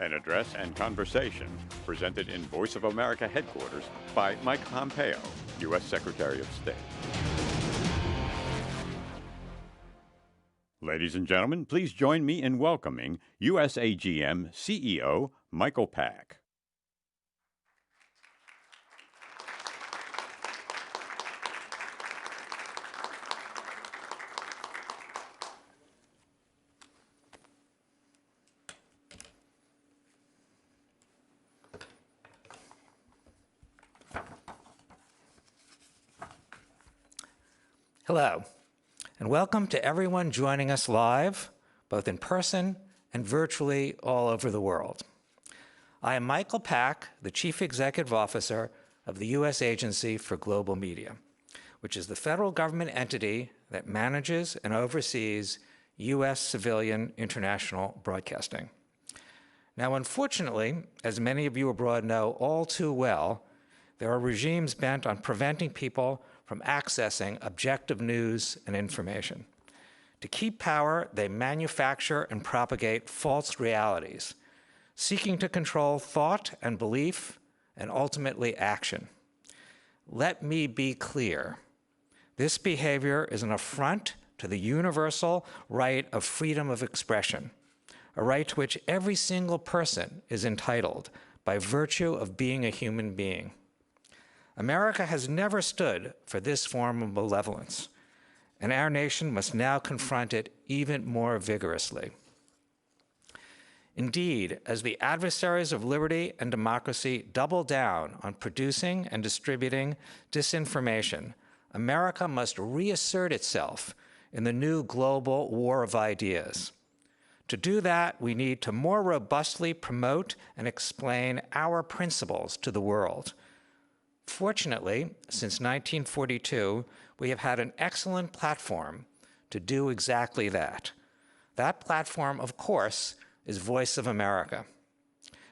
An address and conversation presented in Voice of America headquarters by Mike Pompeo, U.S. Secretary of State. Ladies and gentlemen, please join me in welcoming USAGM CEO Michael Pack. Hello, and welcome to everyone joining us live, both in person and virtually all over the world. I am Michael Pack, the Chief Executive Officer of the U.S. Agency for Global Media, which is the federal government entity that manages and oversees U.S. civilian international broadcasting. Now, unfortunately, as many of you abroad know all too well, there are regimes bent on preventing people from accessing objective news and information. To keep power, they manufacture and propagate false realities, seeking to control thought and belief and ultimately action. Let me be clear. This behavior is an affront to the universal right of freedom of expression, a right to which every single person is entitled by virtue of being a human being. America has never stood for this form of malevolence, and our nation must now confront it even more vigorously. Indeed, as the adversaries of liberty and democracy double down on producing and distributing disinformation, America must reassert itself in the new global war of ideas. To do that, we need to more robustly promote and explain our principles to the world. Fortunately, since 1942, we have had an excellent platform to do exactly that. That platform, of course, is Voice of America.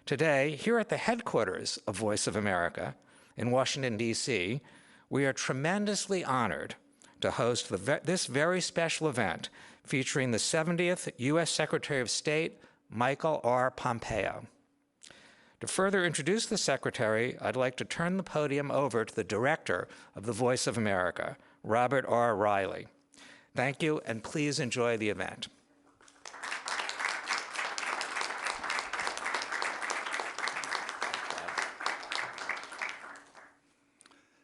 Today, here at the headquarters of Voice of America in Washington, D.C., we are tremendously honored to host this very special event featuring the 70th U.S. Secretary of State, Michael R. Pompeo. To further introduce the Secretary, I'd like to turn the podium over to the Director of the Voice of America, Robert R. Riley. Thank you, and please enjoy the event.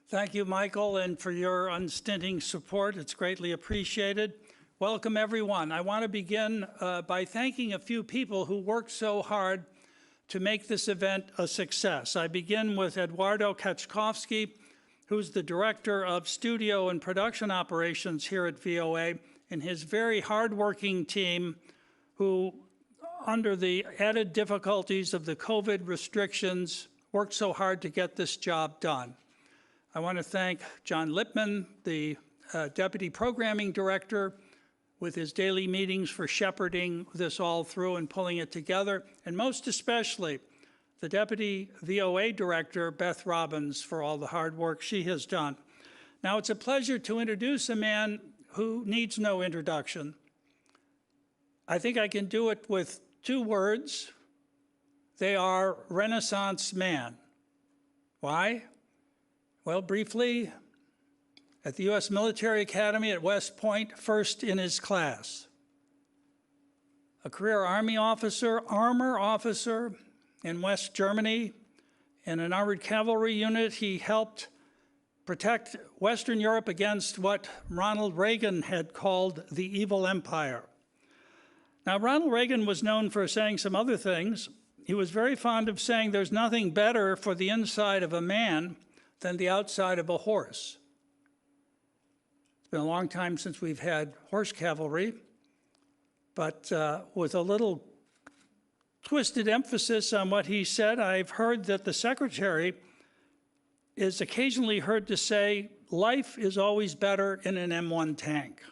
Thank you, Michael, and for your unstinting support. It's greatly appreciated. Welcome, everyone. I want to begin by thanking a few people who worked so hard to make this event a success. I begin with Eduardo Kaczkowski, who's the Director of Studio and Production Operations here at VOA, and his very hardworking team who, under the added difficulties of the COVID restrictions, worked so hard to get this job done. I want to thank John Lippman, the Deputy Programming Director, with his daily meetings for shepherding this all through and pulling it together, and most especially the Deputy VOA Director, Beth Robbins, for all the hard work she has done. Now, it's a pleasure to introduce a man who needs no introduction. I think I can do it with two words. They are Renaissance man. Why? Well, briefly, at the U.S. Military Academy at West Point, first in his class. A career Army officer, armor officer in West Germany. In an armored cavalry unit, he helped protect Western Europe against what Ronald Reagan had called the evil empire. Now, Ronald Reagan was known for saying some other things. He was very fond of saying there's nothing better for the inside of a man than the outside of a horse. It's been a long time since we've had horse cavalry, but with a little twisted emphasis on what he said, I've heard that the Secretary is occasionally heard to say, life is always better in an M1 tank.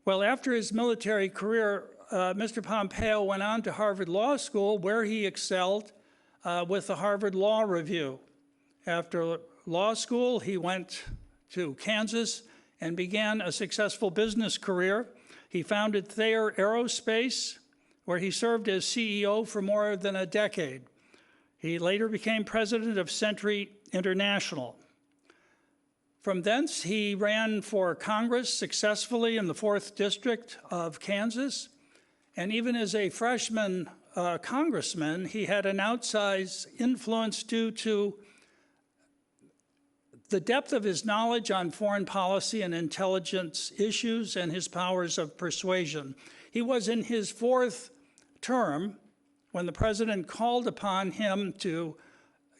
Well, after his military career, Mr. Pompeo went on to Harvard Law School, where he excelled with the Harvard Law Review. After law school, he went to Kansas and began a successful business career. He founded Thayer Aerospace, where he served as CEO for more than a decade. He later became president of Century International. From thence, he ran for Congress successfully in the 4th District of Kansas. And even as a freshman congressman, he had an outsized influence due to the depth of his knowledge on foreign policy and intelligence issues and his powers of persuasion. He was in his 4th term when the president called upon him to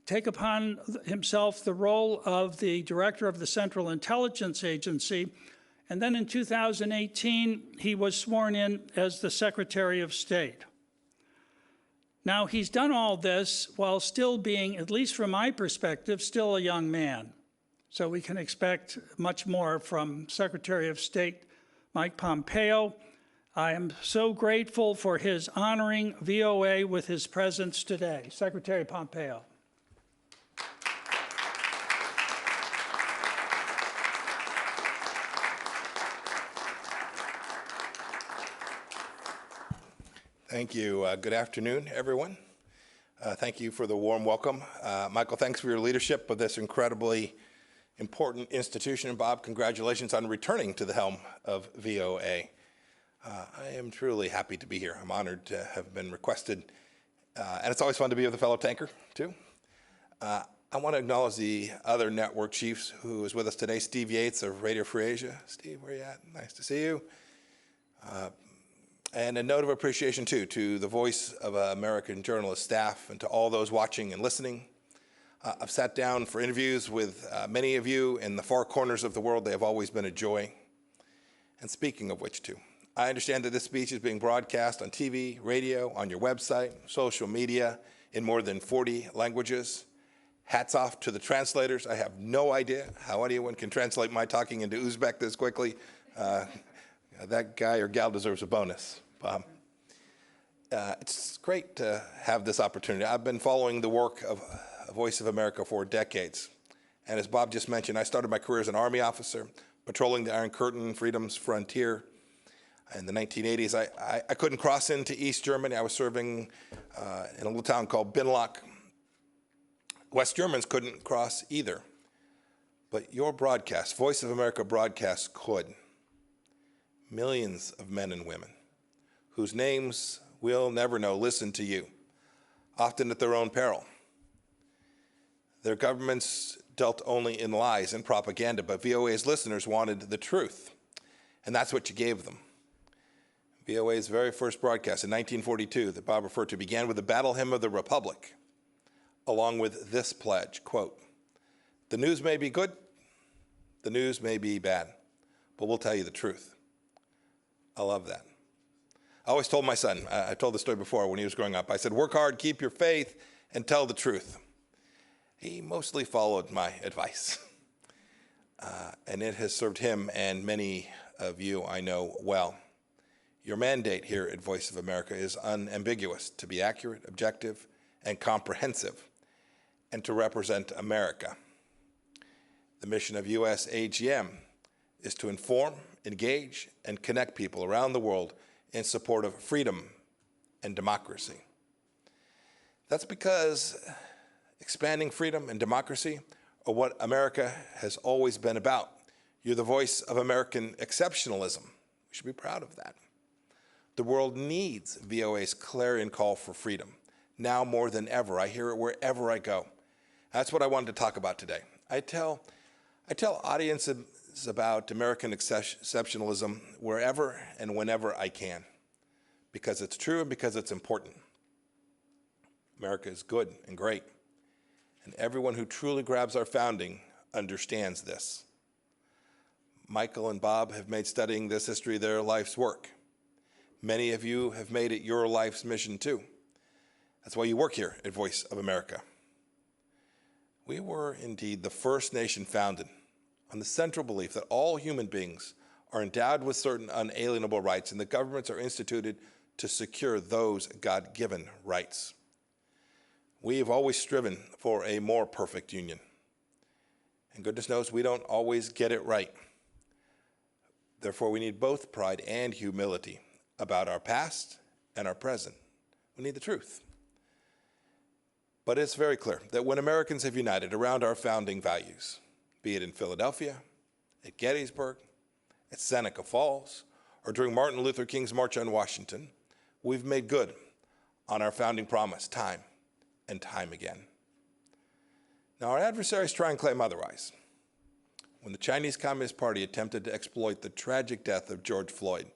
take upon himself the role of the director of the Central Intelligence Agency. And then in 2018, he was sworn in as the Secretary of State. Now, he's done all this while still being, at least from my perspective, still a young man. So we can expect much more from Secretary of State Mike Pompeo. I am so grateful for his honoring VOA with his presence today. Secretary Pompeo. Thank you. Good afternoon, everyone. Thank you for the warm welcome. Michael, thanks for your leadership of this incredibly important institution. And Bob, congratulations on returning to the helm of VOA. I am truly happy to be here. I'm honored to have been requested. And it's always fun to be with a fellow tanker, too. I want to acknowledge the other network chiefs who is with us today. Steve Yates of Radio Free Asia. Steve, where are you at? Nice to see you. And a note of appreciation, too, to the Voice of American journalist staff and to all those watching and listening. I've sat down for interviews with many of you in the far corners of the world. They have always been a joy. And speaking of which, too, I understand that this speech is being broadcast on TV, radio, on your website, social media, in more than 40 languages. Hats off to the translators. I have no idea how anyone can translate my talking into Uzbek this quickly. That guy or gal deserves a bonus, Bob. It's great to have this opportunity. I've been following the work of Voice of America for decades. And as Bob just mentioned, I started my career as an Army officer, patrolling the Iron Curtain, freedom's frontier. In the 1980s, I couldn't cross into East Germany. I was serving in a little town called Binlock. West Germans couldn't cross either. But your broadcast, Voice of America broadcast, could. Millions of men and women whose names we'll never know listen to you, often at their own peril. Their governments dealt only in lies and propaganda, but VOA's listeners wanted the truth, and that's what you gave them. VOA's very first broadcast in 1942 that Bob referred to began with the Battle Hymn of the Republic, along with this pledge, quote, "The news may be good, the news may be bad, but we'll tell you the truth." I love that. I always told my son, I told the story before when he was growing up, I said, work hard, keep your faith, and tell the truth. He mostly followed my advice. And it has served him and many of you I know well. Your mandate here at Voice of America is unambiguous: to be accurate, objective, and comprehensive, and to represent America. The mission of US AGM is to inform, engage, and connect people around the world in support of freedom and democracy. That's because expanding freedom and democracy are what America has always been about. You're the voice of American exceptionalism. We should be proud of that. The world needs VOA's clarion call for freedom, now more than ever. I hear it wherever I go. That's what I wanted to talk about today. I tell audiences about American exceptionalism wherever and whenever I can, because it's true and because it's important. America is good and great, and everyone who truly grabs our founding understands this. Michael and Bob have made studying this history their life's work. Many of you have made it your life's mission too. That's why you work here at Voice of America. We were indeed the first nation founded on the central belief that all human beings are endowed with certain unalienable rights, and the governments are instituted to secure those God-given rights. We have always striven for a more perfect union. And goodness knows we don't always get it right. Therefore, we need both pride and humility about our past and our present. We need the truth. But it's very clear that when Americans have united around our founding values, be it in Philadelphia, at Gettysburg, at Seneca Falls, or during Martin Luther King's March on Washington, we've made good on our founding promise time and time again. Now, our adversaries try and claim otherwise. When the Chinese Communist Party attempted to exploit the tragic death of George Floyd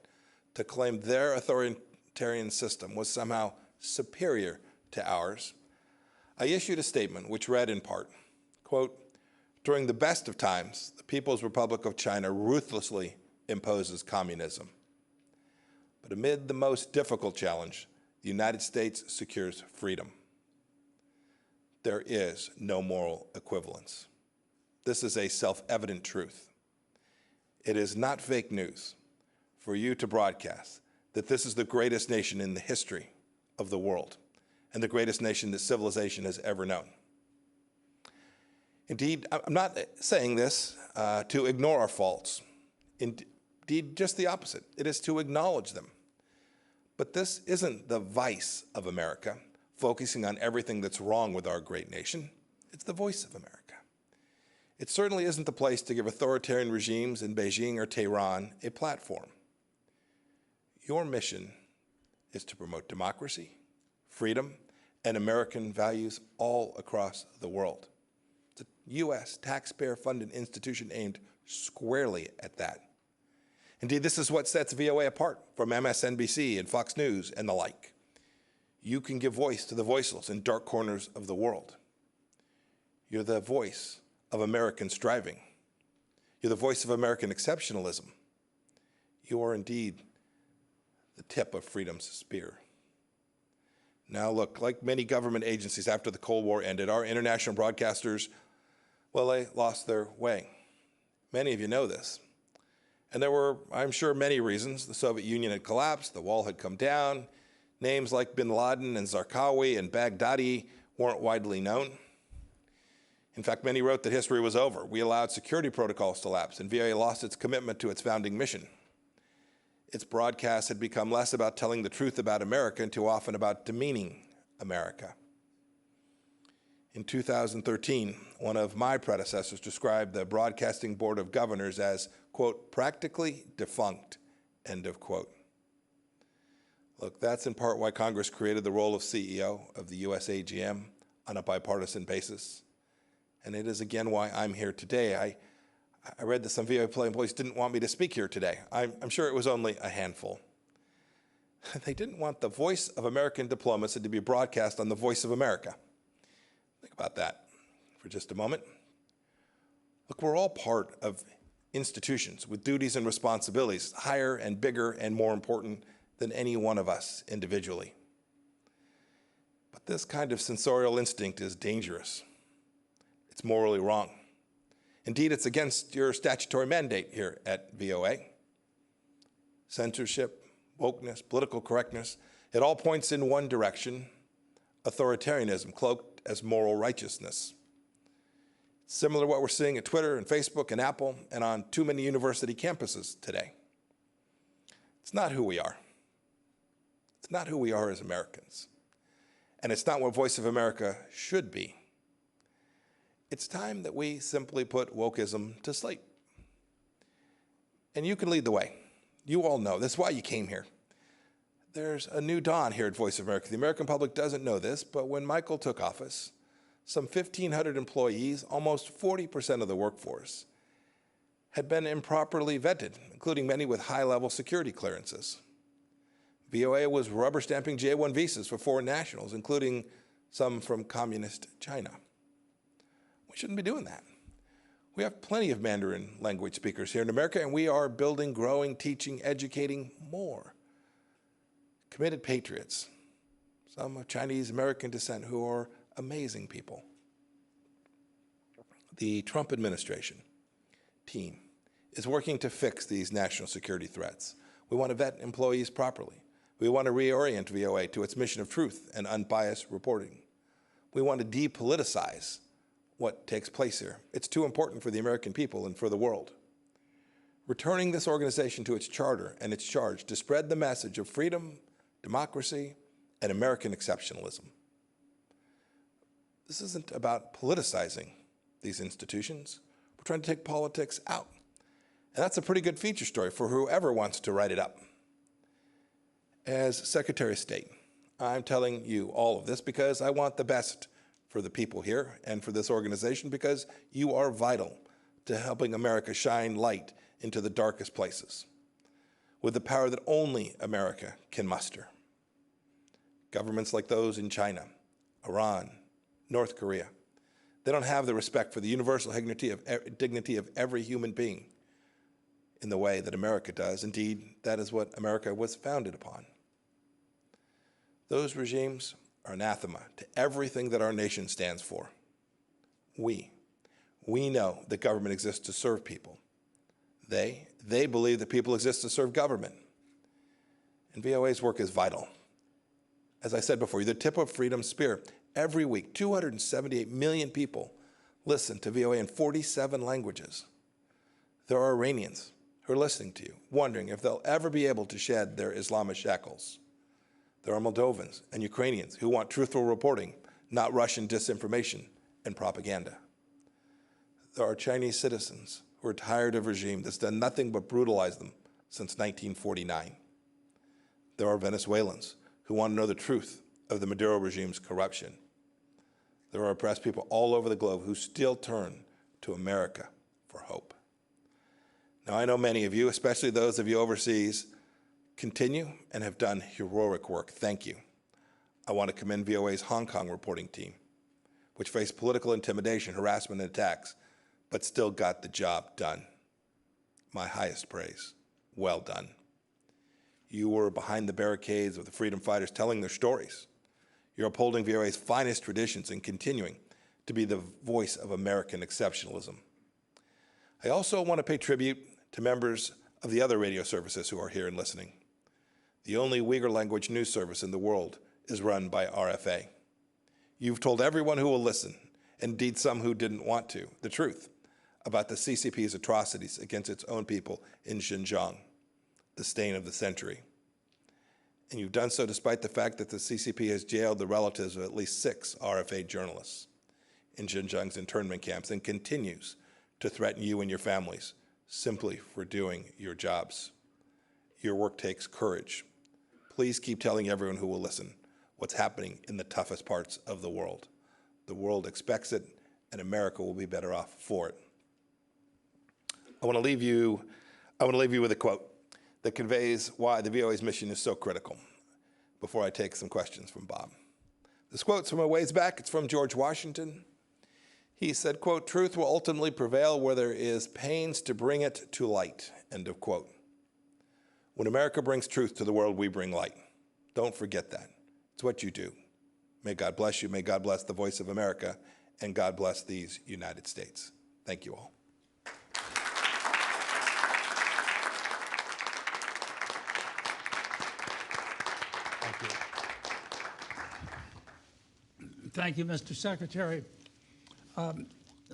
to claim their authoritarian system was somehow superior to ours, I issued a statement which read in part, quote, "During the best of times, the People's Republic of China ruthlessly imposes communism. But amid the most difficult challenge, the United States secures freedom. There is no moral equivalence. This is a self-evident truth. It is not fake news for you to broadcast that this is the greatest nation in the history of the world and the greatest nation that civilization has ever known. Indeed, I'm not saying this to ignore our faults. Indeed, just the opposite. It is to acknowledge them. But this isn't the vice of America, focusing on everything that's wrong with our great nation. It's the voice of America. It certainly isn't the place to give authoritarian regimes in Beijing or Tehran a platform. Your mission is to promote democracy, freedom, and American values all across the world. It's a U.S. taxpayer-funded institution aimed squarely at that. Indeed, this is what sets VOA apart from MSNBC and Fox News and the like. You can give voice to the voiceless in dark corners of the world. You're the voice of American striving. You're the voice of American exceptionalism. You are indeed the tip of freedom's spear. Now look, like many government agencies after the Cold War ended, our international broadcasters, well, they lost their way. Many of you know this. And there were, I'm sure, many reasons. The Soviet Union had collapsed, the wall had come down, names like bin Laden and Zarqawi and Baghdadi weren't widely known. In fact, many wrote that history was over. We allowed security protocols to lapse, and VOA lost its commitment to its founding mission. Its broadcasts had become less about telling the truth about America and too often about demeaning America. In 2013, one of my predecessors described the Broadcasting Board of Governors as, quote, practically defunct, end of quote. Look, that's in part why Congress created the role of CEO of the US AGM on a bipartisan basis. And it is again why I'm here today. I read that some VOA employees didn't want me to speak here today. I'm sure it was only a handful. They didn't want the voice of American diplomacy to be broadcast on the Voice of America. Think about that for just a moment. Look, we're all part of institutions with duties and responsibilities higher and bigger and more important than any one of us individually. But this kind of censorial instinct is dangerous. It's morally wrong. Indeed, it's against your statutory mandate here at VOA. Censorship, wokeness, political correctness, it all points in one direction: authoritarianism cloaked as moral righteousness. Similar to what we're seeing at Twitter and Facebook and Apple and on too many university campuses today. It's not who we are. It's not who we are as Americans. And it's not what Voice of America should be. It's time that we simply put wokeism to sleep. And you can lead the way. You all know. That's why you came here. There's a new dawn here at Voice of America. The American public doesn't know this, but when Michael took office, some 1,500 employees, almost 40% of the workforce, had been improperly vetted, including many with high-level security clearances. VOA was rubber stamping J-1 visas for foreign nationals, including some from communist China. We shouldn't be doing that. We have plenty of Mandarin language speakers here in America, and we are building, growing, teaching, educating more committed patriots, some of Chinese American descent who are amazing people. The Trump administration team is working to fix these national security threats. We want to vet employees properly. We want to reorient VOA to its mission of truth and unbiased reporting. We want to depoliticize what takes place here. It's too important for the American people and for the world. Returning this organization to its charter and its charge to spread the message of freedom, democracy, and American exceptionalism. This isn't about politicizing these institutions. We're trying to take politics out. And that's a pretty good feature story for whoever wants to write it up. As Secretary of State, I'm telling you all of this because I want the best for the people here and for this organization, because you are vital to helping America shine light into the darkest places with the power that only America can muster. Governments like those in China, Iran, North Korea, they don't have the respect for the universal dignity of every human being in the way that America does. Indeed, that is what America was founded upon. Those regimes are anathema to everything that our nation stands for. We know that government exists to serve people. They believe that people exist to serve government. And VOA's work is vital. As I said before, you're the tip of freedom's spear. Every week, 278 million people listen to VOA in 47 languages. There are Iranians who are listening to you, wondering if they'll ever be able to shed their Islamic shackles. There are Moldovans and Ukrainians who want truthful reporting, not Russian disinformation and propaganda. There are Chinese citizens who are tired of a regime that's done nothing but brutalize them since 1949. There are Venezuelans who want to know the truth of the Maduro regime's corruption. There are oppressed people all over the globe who still turn to America for hope. Now, I know many of you, especially those of you overseas, continue and have done heroic work. Thank you. I want to commend VOA's Hong Kong reporting team, which faced political intimidation, harassment, and attacks, but still got the job done. My highest praise. Well done. You were behind the barricades of the freedom fighters telling their stories. You're upholding VOA's finest traditions and continuing to be the voice of American exceptionalism. I also want to pay tribute to members of the other radio services who are here and listening. The only Uyghur language news service in the world is run by RFA. You've told everyone who will listen, indeed some who didn't want to, the truth about the CCP's atrocities against its own people in Xinjiang, the stain of the century. And you've done so despite the fact that the CCP has jailed the relatives of at least 6 RFA journalists in Xinjiang's internment camps and continues to threaten you and your families simply for doing your jobs. Your work takes courage. Please keep telling everyone who will listen what's happening in the toughest parts of the world. The world expects it, and America will be better off for it. I want to leave you with a quote that conveys why the VOA's mission is so critical before I take some questions from Bob. This quote's from a ways back. It's from George Washington. He said, quote, "Truth will ultimately prevail where there is pains to bring it to light," end of quote. When America brings truth to the world, we bring light. Don't forget that. It's what you do. May God bless you. May God bless the voice of America, and God bless these United States. Thank you all. Thank you, Mr. Secretary.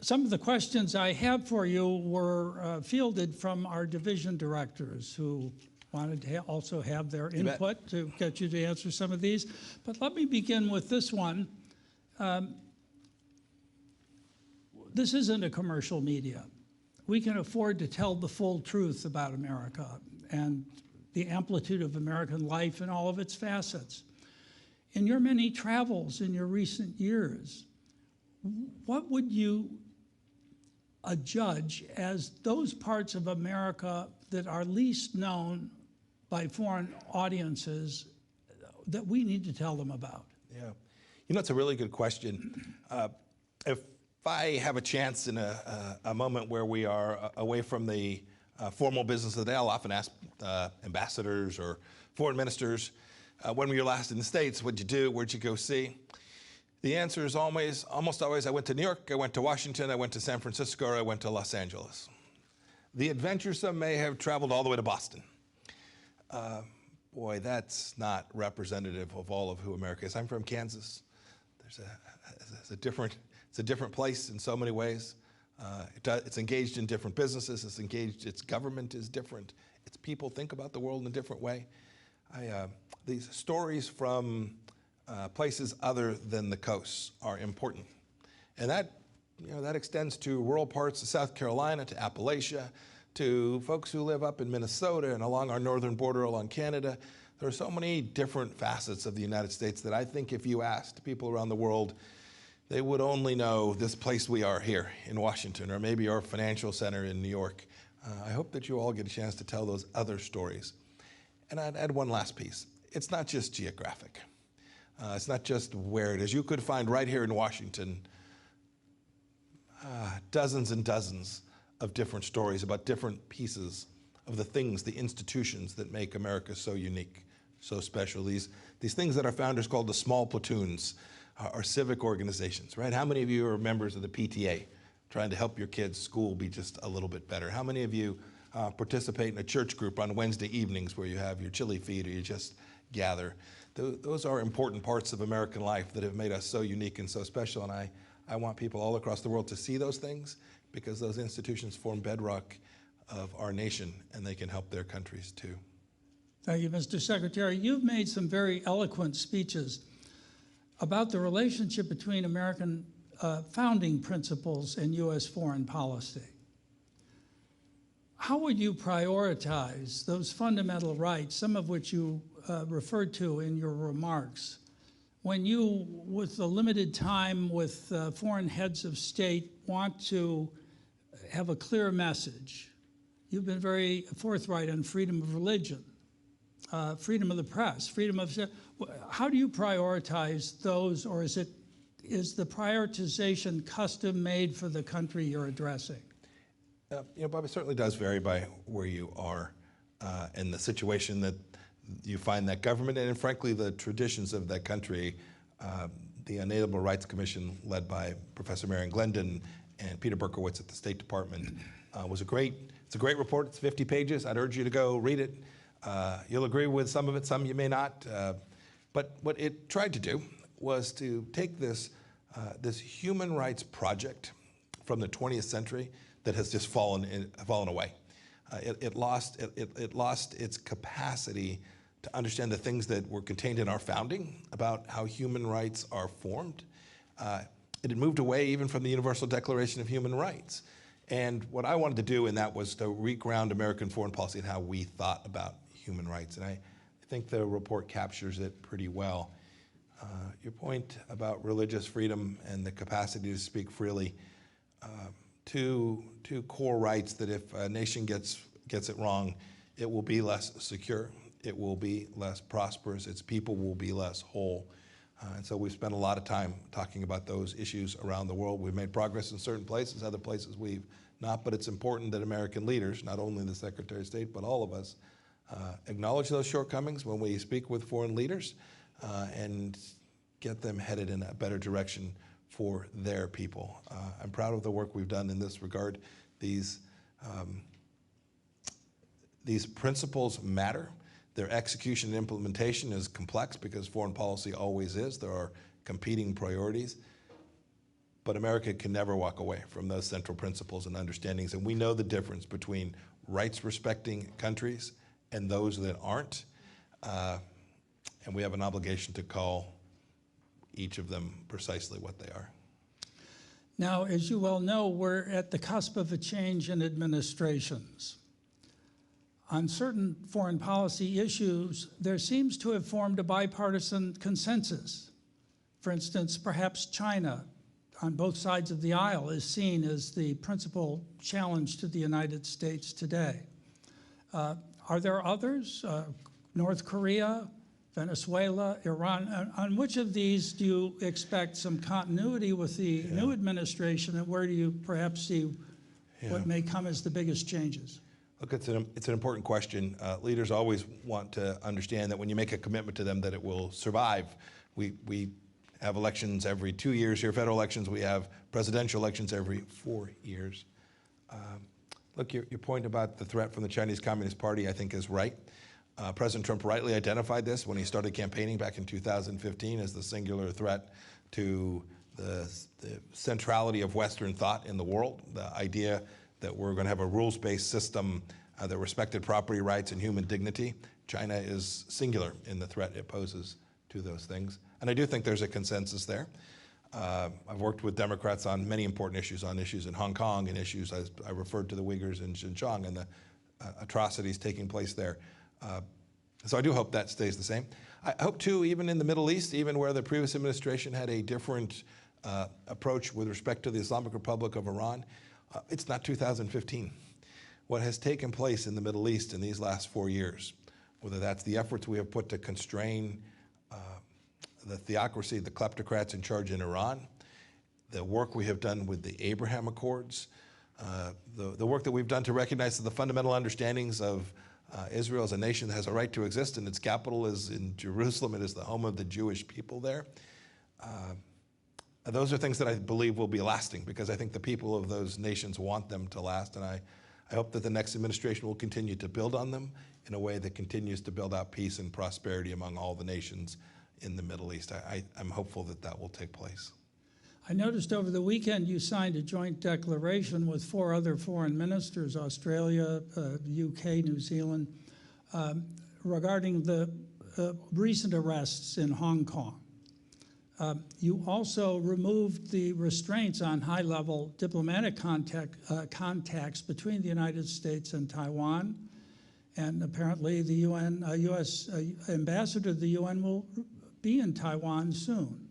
Some of the questions I have for you were fielded from our division directors who wanted to also have their input to get you to answer some of these. But let me begin with this one. This isn't a commercial media. We can afford to tell the full truth about America and the amplitude of American life and all of its facets. In your many travels in your recent years, what would you adjudge as those parts of America that are least known by foreign audiences that we need to tell them about? Yeah, you know, it's a really good question. If I have a chance in a moment where we are away from the formal business of the day, I'll often ask ambassadors or foreign ministers, when were you last in the States? What'd you do? Where'd you go see? The answer is almost always, I went to New York, I went to Washington, I went to San Francisco, or I went to Los Angeles. The adventuresome may have traveled all the way to Boston. Boy, that's not representative of all of who America is. I'm from Kansas. It's a different place in so many ways. It's engaged in different businesses. Its government is different. Its people think about the world in a different way. these stories from places other than the coasts are important. And that, that extends to rural parts of South Carolina, to Appalachia, to folks who live up in Minnesota and along our northern border along Canada. There are so many different facets of the United States that I think if you asked people around the world, they would only know this place we are here in Washington, or maybe our financial center in New York. I hope that you all get a chance to tell those other stories. And I'd add one last piece. It's not just geographic. It's not just where it is. You could find right here in Washington dozens and dozens of different stories about different pieces of the things, the institutions that make America so unique, so special. These things that our founders called the small platoons, our civic organizations, right? How many of you are members of the PTA, trying to help your kids' school be just a little bit better? How many of you participate in a church group on Wednesday evenings where you have your chili feed or you just gather? Those are important parts of American life that have made us so unique and so special, and I want people all across the world to see those things, because those institutions form bedrock of our nation, and they can help their countries too. Thank you, Mr. Secretary. You've made some very eloquent speeches about the relationship between American founding principles and U.S. foreign policy. How would you prioritize those fundamental rights, some of which you referred to in your remarks, when you, with the limited time with foreign heads of state, want to have a clear message? You've been very forthright on freedom of religion, freedom of the press, freedom of... How do you prioritize those, or is the prioritization custom made for the country you're addressing? Bob, it certainly does vary by where you are and the situation that you find that government, and frankly, the traditions of that country. The Unalienable Rights Commission, led by Professor Marion Glendon and Peter Berkowitz at the State Department, it's a great report. It's 50 pages. I'd urge you to go read it. You'll agree with some of it, some you may not. But what it tried to do was to take this human rights project from the 20th century that has just fallen away. It lost its capacity to understand the things that were contained in our founding about how human rights are formed. It had moved away even from the Universal Declaration of Human Rights. And what I wanted to do in that was to reground American foreign policy and how we thought about human rights. And I think the report captures it pretty well. Your point about religious freedom and the capacity to speak freely, two core rights that if a nation gets it wrong, it will be less secure, it will be less prosperous, its people will be less whole. And so we've spent a lot of time talking about those issues around the world. We've made progress in certain places, other places we've not, but it's important that American leaders, not only the Secretary of State, but all of us, acknowledge those shortcomings when we speak with foreign leaders and get them headed in a better direction for their people. I'm proud of the work we've done in this regard. These principles matter. Their execution and implementation is complex because foreign policy always is. There are competing priorities. But America can never walk away from those central principles and understandings. And we know the difference between rights-respecting countries and those that aren't. And we have an obligation to call each of them precisely what they are. Now, as you well know, we're at the cusp of a change in administrations. On certain foreign policy issues, there seems to have formed a bipartisan consensus. For instance, perhaps China, on both sides of the aisle, is seen as the principal challenge to the United States today. Are there others? North Korea, Venezuela, Iran? On which of these do you expect some continuity with the new administration, and where do you perhaps see what may come as the biggest changes? Look, it's an important question. Leaders always want to understand that when you make a commitment to them that it will survive. We have elections every 2 years here, federal elections. We have presidential elections every 4 years. Look, your point about the threat from the Chinese Communist Party, I think, is right. President Trump rightly identified this when he started campaigning back in 2015 as the singular threat to the centrality of Western thought in the world, the idea that we're going to have a rules-based system that respected property rights and human dignity. China is singular in the threat it poses to those things. And I do think there's a consensus there. I've worked with Democrats on many important issues, on issues in Hong Kong and issues, as I referred to the Uyghurs in Xinjiang and the atrocities taking place there. So I do hope that stays the same. I hope, too, even in the Middle East, even where the previous administration had a different approach with respect to the Islamic Republic of Iran, it's not 2015. What has taken place in the Middle East in these last 4 years, whether that's the efforts we have put to constrain the theocracy, the kleptocrats in charge in Iran, the work we have done with the Abraham Accords, the work that we've done to recognize the fundamental understandings of Israel as a nation that has a right to exist, and its capital is in Jerusalem. It is the home of the Jewish people there. Those are things that I believe will be lasting, because I think the people of those nations want them to last, and I hope that the next administration will continue to build on them in a way that continues to build out peace and prosperity among all the nations in the Middle East. I'm hopeful that that will take place. I noticed over the weekend you signed a joint declaration with 4 other foreign ministers, Australia, UK, New Zealand, regarding the recent arrests in Hong Kong. You also removed the restraints on high-level diplomatic contacts between the United States and Taiwan, and apparently the U.S. ambassador to the UN will be in Taiwan soon.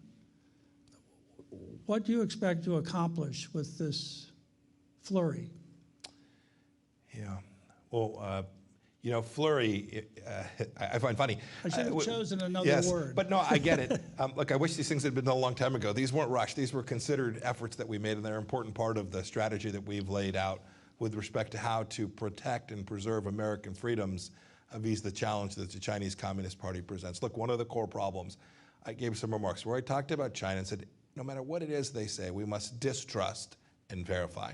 What do you expect to accomplish with this flurry? Yeah, well, you know, flurry, I find funny. I should have chosen another word. But no, I get it. Look, I wish these things had been done a long time ago. These weren't rushed. These were considered efforts that we made, and they're an important part of the strategy that we've laid out with respect to how to protect and preserve American freedoms vis the challenge that the Chinese Communist Party presents. Look, one of the core problems, I gave some remarks where I talked about China and said, no matter what it is they say, we must distrust and verify.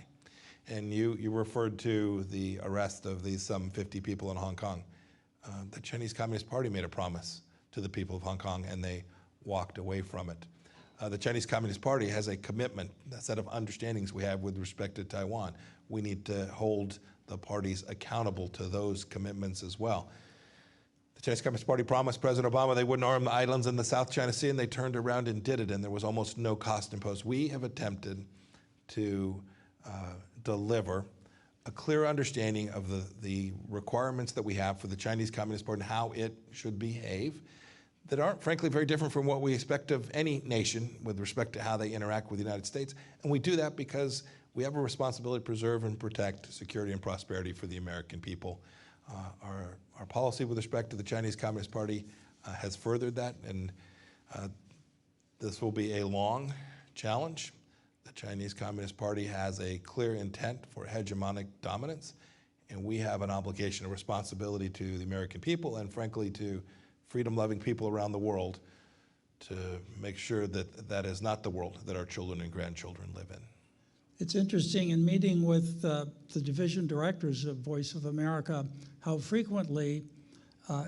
And you referred to the arrest of these some 50 people in Hong Kong. The Chinese Communist Party made a promise to the people of Hong Kong, and they walked away from it. The Chinese Communist Party has a commitment, a set of understandings we have with respect to Taiwan. We need to hold the parties accountable to those commitments as well. The Chinese Communist Party promised President Obama they wouldn't arm the islands in the South China Sea, and they turned around and did it, and there was almost no cost imposed. We have attempted to deliver a clear understanding of the requirements that we have for the Chinese Communist Party and how it should behave, that aren't, frankly, very different from what we expect of any nation with respect to how they interact with the United States. And we do that because we have a responsibility to preserve and protect security and prosperity for the American people. Our policy with respect to the Chinese Communist Party has furthered that, and this will be a long challenge. The Chinese Communist Party has a clear intent for hegemonic dominance, and we have an obligation, a responsibility to the American people and, frankly, to freedom-loving people around the world to make sure that that is not the world that our children and grandchildren live in. It's interesting, in meeting with the division directors of Voice of America, how frequently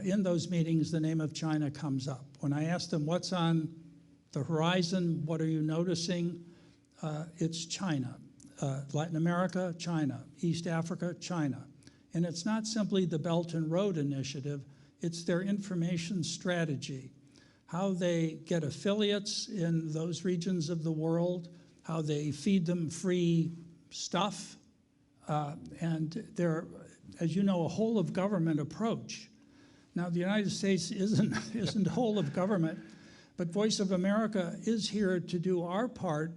in those meetings the name of China comes up. When I ask them what's on the horizon, what are you noticing, it's China. Latin America, China. East Africa, China. And it's not simply the Belt and Road Initiative, it's their information strategy, how they get affiliates in those regions of the world, how they feed them free stuff, and they're, as you know, a whole of government approach. Now, the United States isn't whole of government, but Voice of America is here to do our part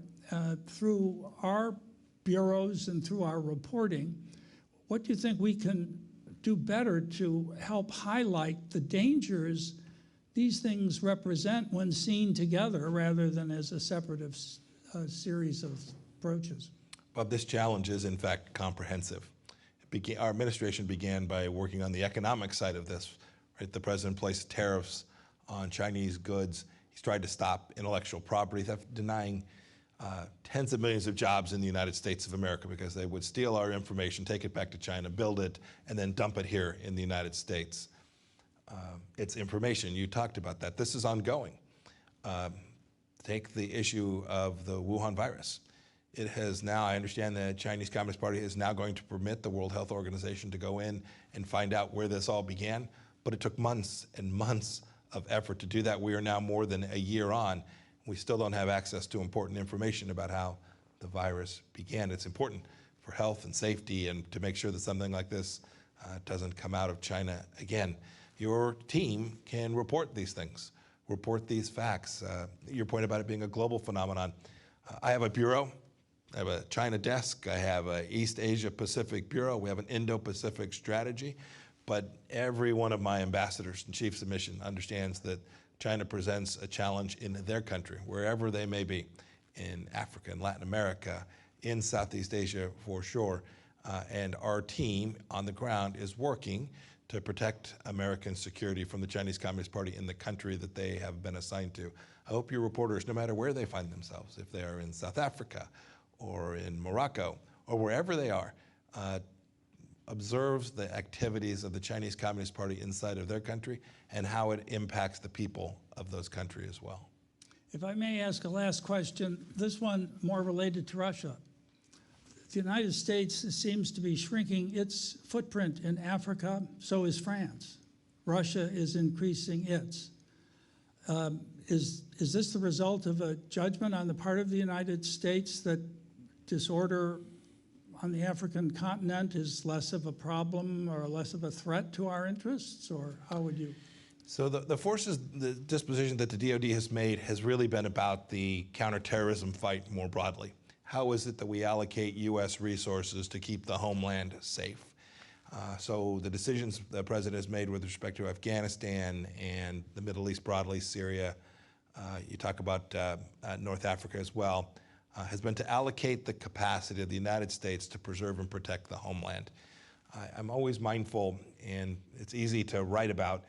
through our bureaus and through our reporting. What do you think we can do better to help highlight the dangers these things represent when seen together rather than as a separate series of approaches? Well, this challenge is, in fact, comprehensive. Our administration began by working on the economic side of this. Right? The president placed tariffs on Chinese goods. He's tried to stop intellectual property theft, denying tens of millions of jobs in the United States of America because they would steal our information, take it back to China, build it, and then dump it here in the United States. It's information. You talked about that. This is ongoing. Take the issue of the Wuhan virus. It has now, I understand the Chinese Communist Party is now going to permit the World Health Organization to go in and find out where this all began, but it took months and months of effort to do that. We are now more than a year on. We still don't have access to important information about how the virus began. It's important for health and safety and to make sure that something like this doesn't come out of China again. Your team can report these things, report these facts. Your point about it being a global phenomenon. I have a bureau. I have a China desk. I have an East Asia Pacific bureau. We have an Indo-Pacific strategy. But every one of my ambassadors and chiefs of mission understands that China presents a challenge in their country, wherever they may be, in Africa, in Latin America, in Southeast Asia for sure. And our team on the ground is working to protect American security from the Chinese Communist Party in the country that they have been assigned to. I hope your reporters, no matter where they find themselves, if they are in South Africa or in Morocco or wherever they are, observes the activities of the Chinese Communist Party inside of their country and how it impacts the people of those countries as well. If I may ask a last question, this one more related to Russia. The United States seems to be shrinking its footprint in Africa, so is France. Russia is increasing its. Is this the result of a judgment on the part of the United States that disorder on the African continent is less of a problem or less of a threat to our interests, or how would you? So the forces, the disposition that the DoD has made has really been about the counterterrorism fight more broadly. How is it that we allocate U.S. resources to keep the homeland safe? So the decisions the President has made with respect to Afghanistan and the Middle East broadly, Syria, you talk about North Africa as well, has been to allocate the capacity of the United States to preserve and protect the homeland. I'm always mindful, and it's easy to write about,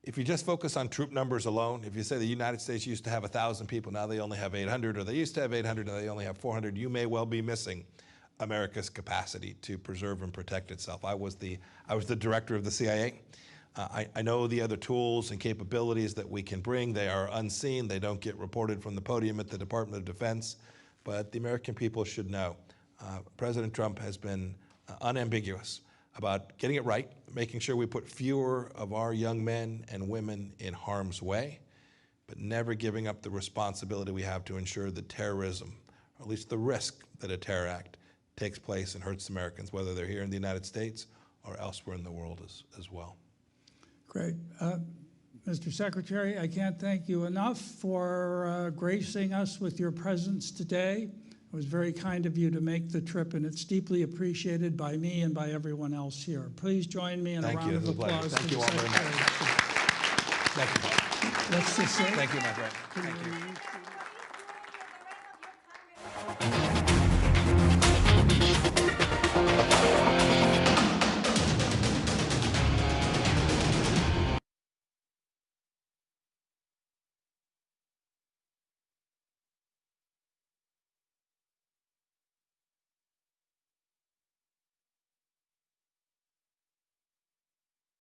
if you just focus on troop numbers alone, if you say the United States used to have 1,000 people, now they only have 800, or they used to have 800, now they only have 400, you may well be missing America's capacity to preserve and protect itself. I was the director of the CIA. I know the other tools and capabilities that we can bring. They are unseen. They don't get reported from the podium at the Department of Defense. But the American people should know. President Trump has been unambiguous about getting it right, making sure we put fewer of our young men and women in harm's way, but never giving up the responsibility we have to ensure that terrorism, or at least the risk that a terror act takes place and hurts Americans, whether they're here in the United States or elsewhere in the world as well. Great. Mr. Secretary, I can't thank you enough for gracing us with your presence today. It was very kind of you to make the trip, and it's deeply appreciated by me and by everyone else here. Please join me in a round of applause. Thank you all very much. Thank you. Let's just say, Thank you, my friend. Thank you.